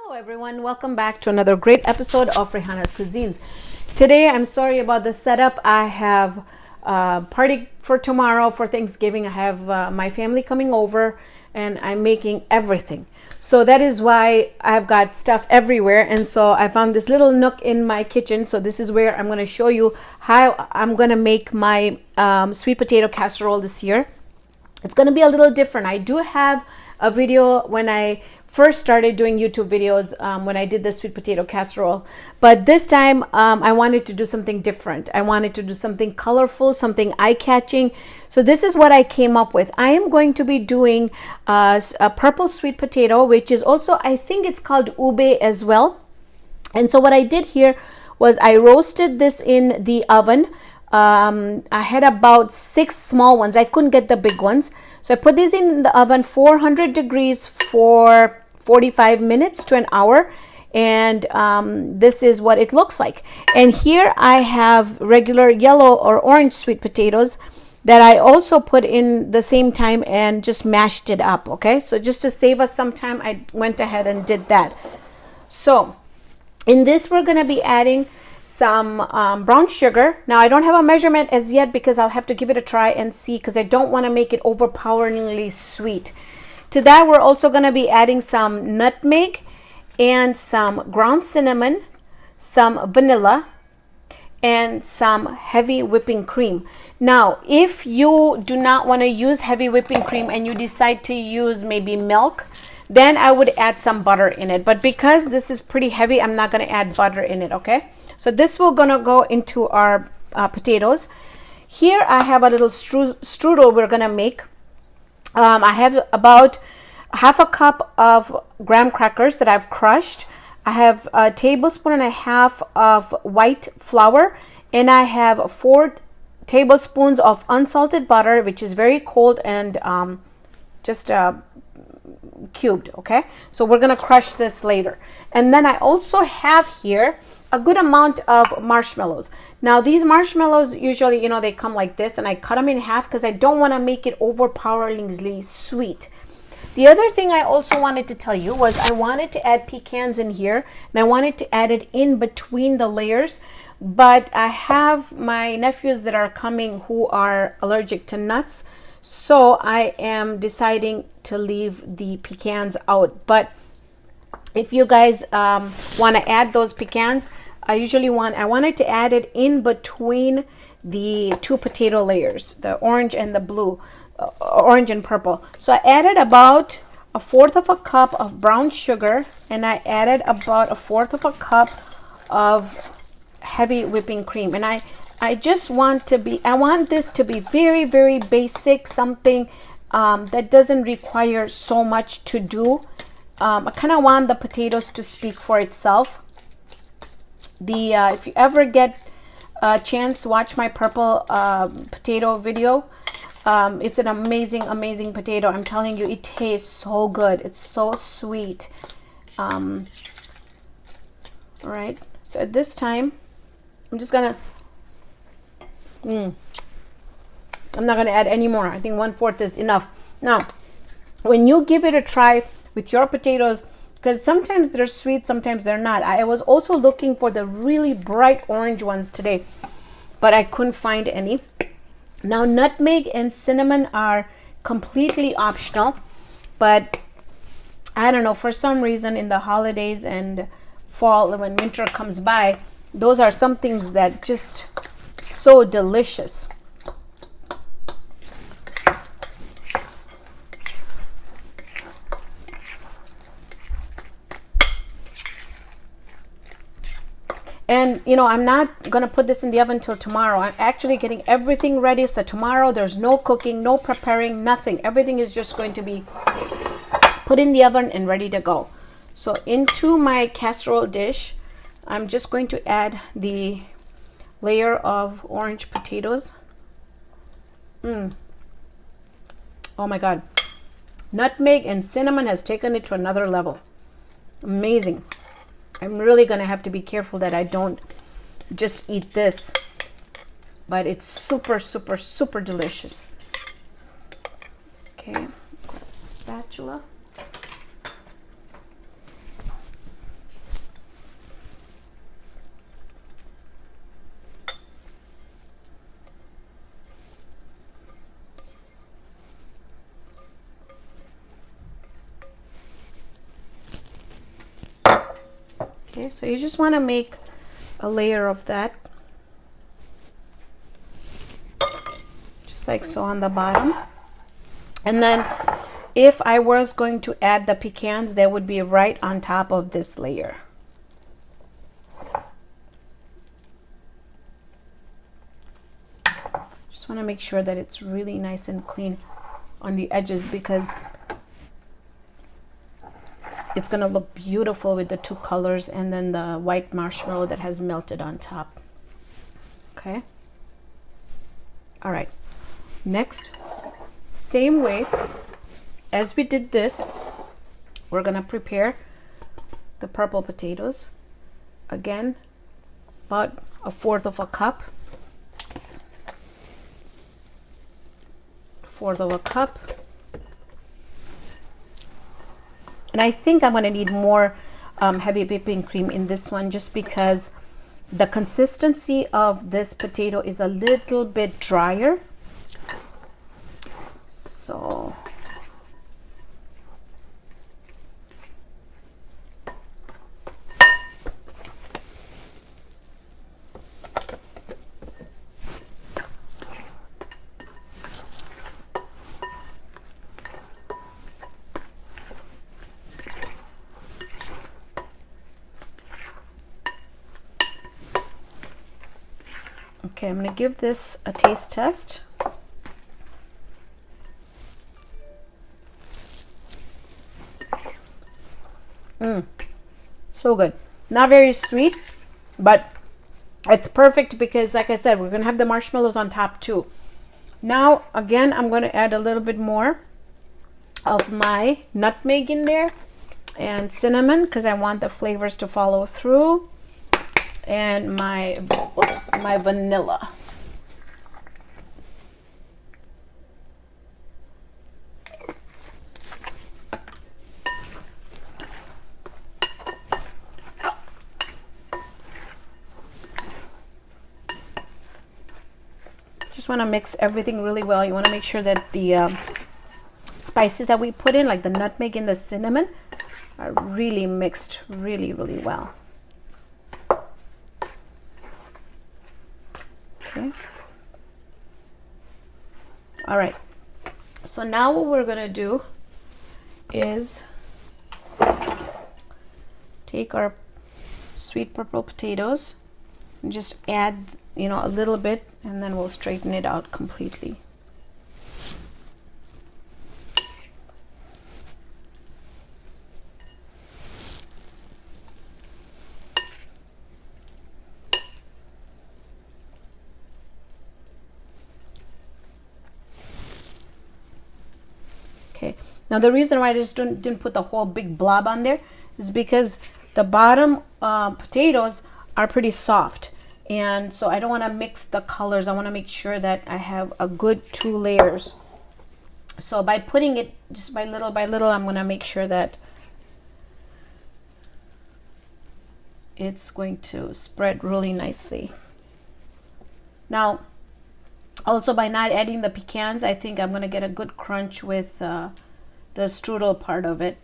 Hello everyone, welcome back to another great episode of Raihana's Cuisines. Today, I'm sorry about the setup. I have a party for tomorrow for Thanksgiving. I have my family coming over and I'm making everything. So that is why I've got stuff everywhere. And so I found this little nook in my kitchen. So this is where I'm going to show you how I'm going to make my sweet potato casserole this year. It's going to be a little different. I do have a video when I first started doing YouTube videos when I did the sweet potato casserole, but this time I wanted to do something different. I wanted to do something colorful, something eye-catching. So this is what I came up with. I am going to be doing a purple sweet potato, which is also, I think it's called ube as well. And so what I did here was I roasted this in the oven. I had about 6 small ones. I couldn't get the big ones. So I put these in the oven 400 degrees for 45 minutes to an hour. And this is what it looks like. And here I have regular yellow or orange sweet potatoes that I also put in the same time and just mashed it up. Okay, so just to save us some time, I went ahead and did that. So in this, we're going to be adding some brown sugar. Now I don't have a measurement as yet because I'll have to give it a try and see, because I don't want to make it overpoweringly sweet. To that, we're also going to be adding some nutmeg and some ground cinnamon, some vanilla, and some heavy whipping cream. Now, if you do not want to use heavy whipping cream and you decide to use maybe milk, then I would add some butter in it. But because this is pretty heavy, I'm not going to add butter in it, okay? So this will gonna go into our potatoes. Here I have a little strudel we're gonna make. I have about half a cup of graham crackers that I've crushed. I have a tablespoon and a half of white flour, and I have 4 tablespoons of unsalted butter, which is very cold and just cubed. Okay, so we're gonna crush this later. And then I also have here a good amount of marshmallows. Now these marshmallows usually, you know, they come like this, and I cut them in half because I don't want to make it overpoweringly sweet. The other thing I also wanted to tell you was I wanted to add pecans in here, and I wanted to add it in between the layers, but I have my nephews that are coming who are allergic to nuts, so I am deciding to leave the pecans out. But if you guys want to add those pecans, I wanted to add it in between the 2 potato layers, the orange and the blue, orange and purple. So I added about 1/4 of a cup of brown sugar, and I added about 1/4 of a cup of heavy whipping cream. And I just want this to be very, very basic, something that doesn't require so much to do. I kind of want the potatoes to speak for itself. If you ever get a chance to watch my purple potato video, it's an amazing potato. I'm telling you, it tastes so good. It's so sweet. All right, so at this time, I'm just gonna I'm not gonna add any more. I think 1/4 is enough. Now, when you give it a try with your potatoes, because sometimes they're sweet, sometimes they're not. I was also looking for the really bright orange ones today, but I couldn't find any. Now, nutmeg and cinnamon are completely optional, but I don't know, for some reason in the holidays and fall, when winter comes by, those are some things that just so delicious. And you know, I'm not gonna put this in the oven till tomorrow. I'm actually getting everything ready, so tomorrow there's no cooking, no preparing, nothing. Everything is just going to be put in the oven and ready to go. So into my casserole dish, I'm just going to add the layer of orange potatoes. Oh my God, nutmeg and cinnamon has taken it to another level. Amazing. I'm really gonna have to be careful that I don't just eat this, but it's super, super, super delicious. Okay, grab a spatula. Okay, so you just want to make a layer of that, just like so on the bottom. And then if I was going to add the pecans, they would be right on top of this layer. Just want to make sure that it's really nice and clean on the edges, because it's going to look beautiful with the two colors and then the white marshmallow that has melted on top. Okay. All right. Next, same way as we did this, we're going to prepare the purple potatoes. Again, about 1/4 of a cup. 1/4 of a cup. And I think I'm going to need more heavy whipping cream in this one, just because the consistency of this potato is a little bit drier. So okay, I'm going to give this a taste test. So good. Not very sweet, but it's perfect because, like I said, we're going to have the marshmallows on top too. Now, again, I'm going to add a little bit more of my nutmeg in there and cinnamon, because I want the flavors to follow through. And my vanilla. Just want to mix everything really well. You want to make sure that the spices that we put in, like the nutmeg and the cinnamon, are really mixed really, really well. Okay. All right, so now what we're gonna do is take our sweet purple potatoes and just add, you know, a little bit, and then we'll straighten it out completely. Okay, now the reason why I just didn't put the whole big blob on there is because the bottom potatoes are pretty soft, and so I don't want to mix the colors. I want to make sure that I have a good 2 layers. So by putting it just by little, I'm going to make sure that it's going to spread really nicely. Now, also, by not adding the pecans, I think I'm going to get a good crunch with the strudel part of it.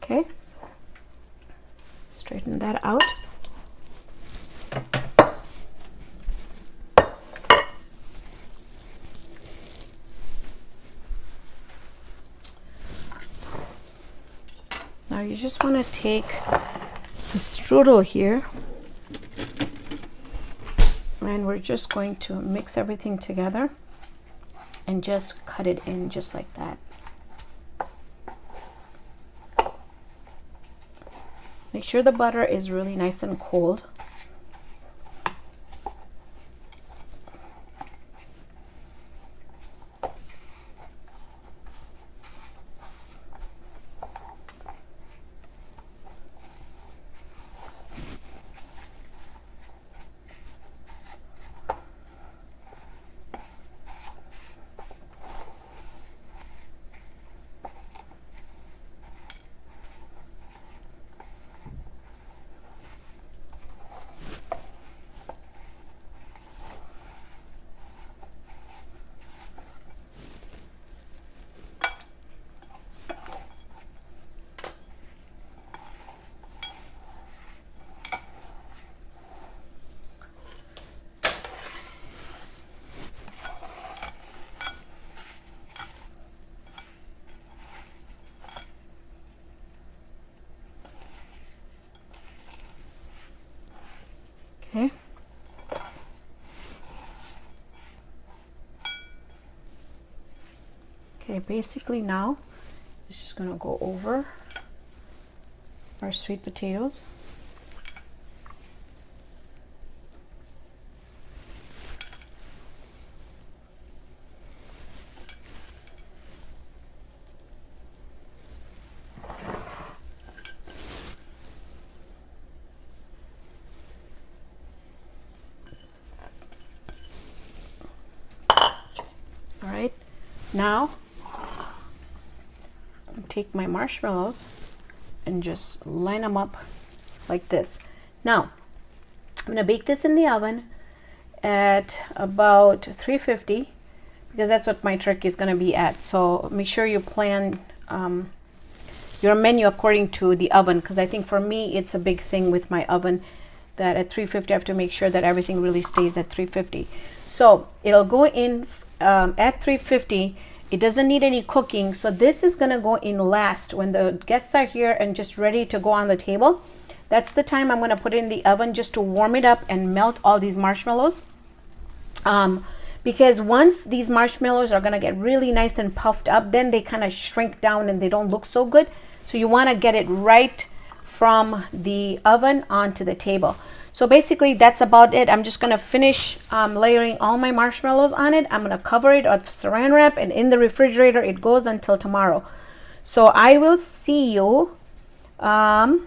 Okay. Straighten that out. Now you just want to take the strudel here, and we're just going to mix everything together and just cut it in just like that. Make sure the butter is really nice and cold. Okay. Okay, basically now it's just gonna go over our sweet potatoes. All right, now I'll take my marshmallows and just line them up like this. Now I'm gonna bake this in the oven at about 350 because that's what my turkey is gonna be at. So make sure you plan your menu according to the oven, because I think for me it's a big thing with my oven that at 350 I have to make sure that everything really stays at 350. So it'll go in at 350. It doesn't need any cooking, so this is gonna go in last when the guests are here and just ready to go on the table. That's the time I'm gonna put it in the oven just to warm it up and melt all these marshmallows. Because once these marshmallows are gonna get really nice and puffed up, then they kind of shrink down and they don't look so good. So you wanna get it right from the oven onto the table. So basically that's about it. I'm just gonna finish layering all my marshmallows on it. I'm gonna cover it with saran wrap, and in the refrigerator it goes until tomorrow. So I will see you tomorrow.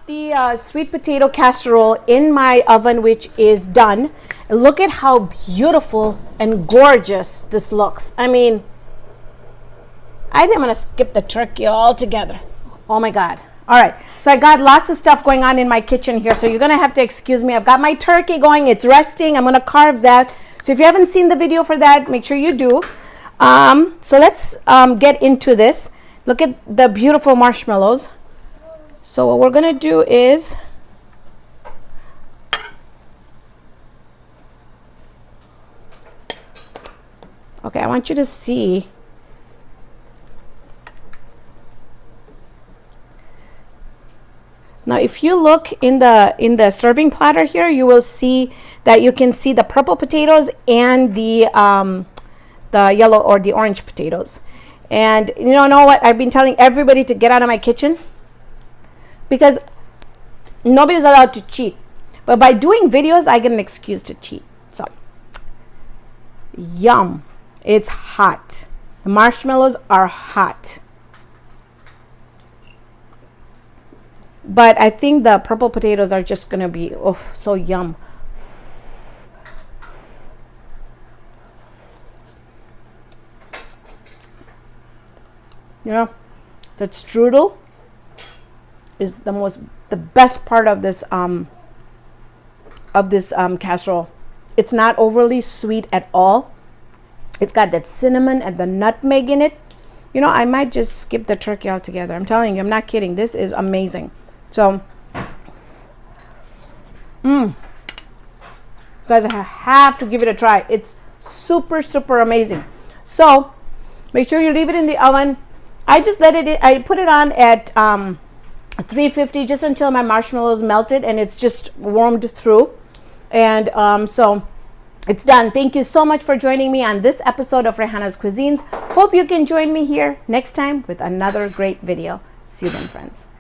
The sweet potato casserole in my oven, which is done. Look at how beautiful and gorgeous this looks. I mean, I think I'm gonna skip the turkey altogether. Oh my God. All right, so I got lots of stuff going on in my kitchen here, so you're gonna have to excuse me. I've got my turkey going, it's resting. I'm gonna carve that. So if you haven't seen the video for that, make sure you do. So let's get into this. Look at the beautiful marshmallows. So what we're gonna do is, okay, I want you to see. Now, if you look in the serving platter here, you will see that you can see the purple potatoes and the yellow or the orange potatoes. And you know what? I've been telling everybody to get out of my kitchen because nobody's allowed to cheat. But by doing videos, I get an excuse to cheat. So, yum. It's hot. The marshmallows are hot. But I think the purple potatoes are just gonna be so yum. Yeah, that strudel is the best part of this casserole. It's not overly sweet at all. It's got that cinnamon and the nutmeg in it. You know, I might just skip the turkey altogether. I'm telling you, I'm not kidding. This is amazing. So, guys, I have to give it a try. It's super, super amazing. So, make sure you leave it in the oven. I just I put it on at 350 just until my marshmallows melted and it's just warmed through. And so it's done. Thank you so much for joining me on this episode of Raihana's Cuisines. Hope you can join me here next time with another great video. See you then, friends.